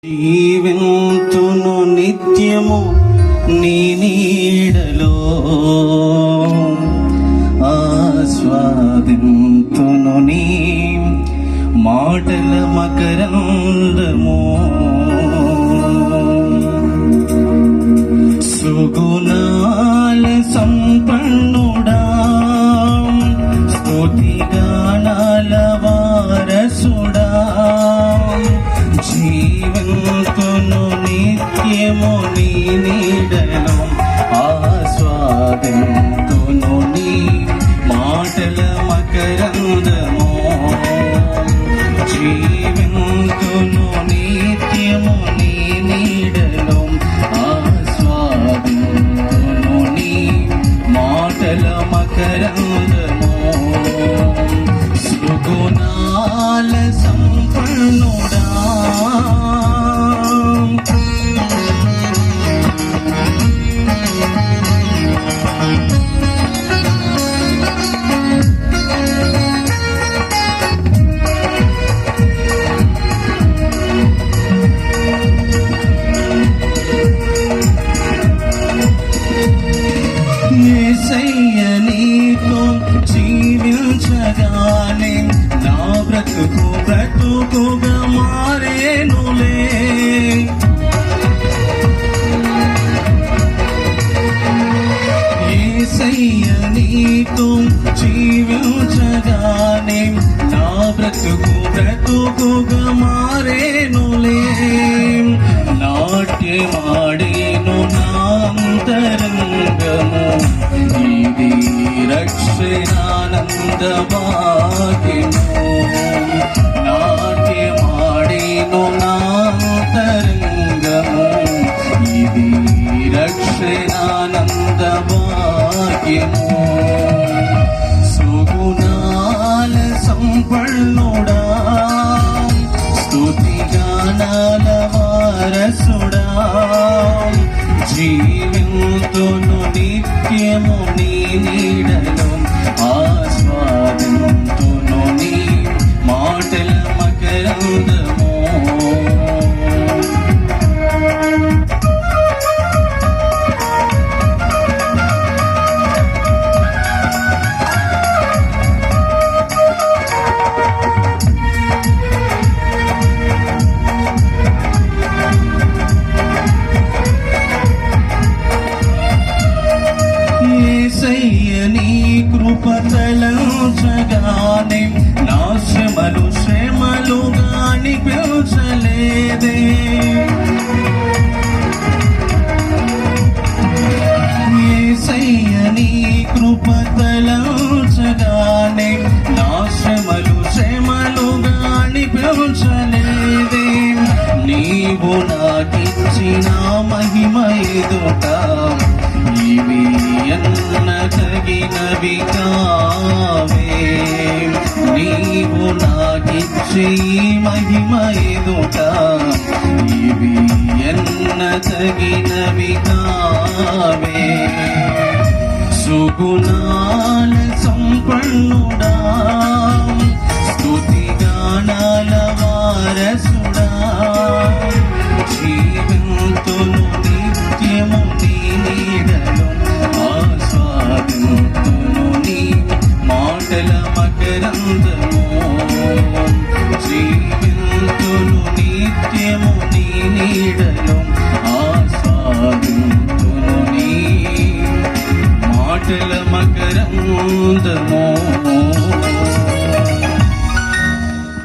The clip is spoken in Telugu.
జీవింతును నిత్యము నీ నీడలో ఆస్వాదింతును నీ మాటల మకరందము సుగుణాల సంపన్నుడా స్తుతిగానాల వారసుడా జీవంతును నిత్యము నీ నీడలో ఆస్వాదింతును నీ మాటల మకరందము జీవంతును నిత్యము నీ నీడలో ఆస్వాదింతును నీ మాటల మకరందము సుగుణాల సంపన్నుడా యేసయ్య నీతో జీవించగానే నా బ్రతుకుగా మారేనులే యేసయ్య నీతో జీవించగానే నా బ్రతుకుగా మారేనులే నాట్యమాడేను నా అంతరంగము ఇది రక్షణానంద భాగ్యము నాట్యమాడేను నా అంతరంగము ఇది రక్షణానంద భాగ్యము సుగుణాల సంపన్నుడా స్తుతిగానాల వారసుడా జీవింతును నిత్యము నీ నీడలో ఆస్వాదింతును నీ మాటల మకరందము నీ కృపతలంచగానే నా శ్రమలుగా అనిపించలేదే యేసయ్య నీ కృపతలంచగానే నా శ్రమలుగా అనిపించలేదే నీవు నాకిచ్చిన మహిమ ఎదుట ఇవి ఎన్నదగినవి కావే నీవు నాకిచ్చి మహిమ ఎదుట ఇవి ఎన్నదగినవి కావే సుగుణాల సంపన్నుడా స్తుతిగానాల వారసుడా జీవింతును నిత్యము నీ నీడలో ఆస్వాదింతును నీ మాటల మకరందము జీవింతును నిత్యము నీ నీడలో ఆస్వాదింతును నీ మాటల మకరందము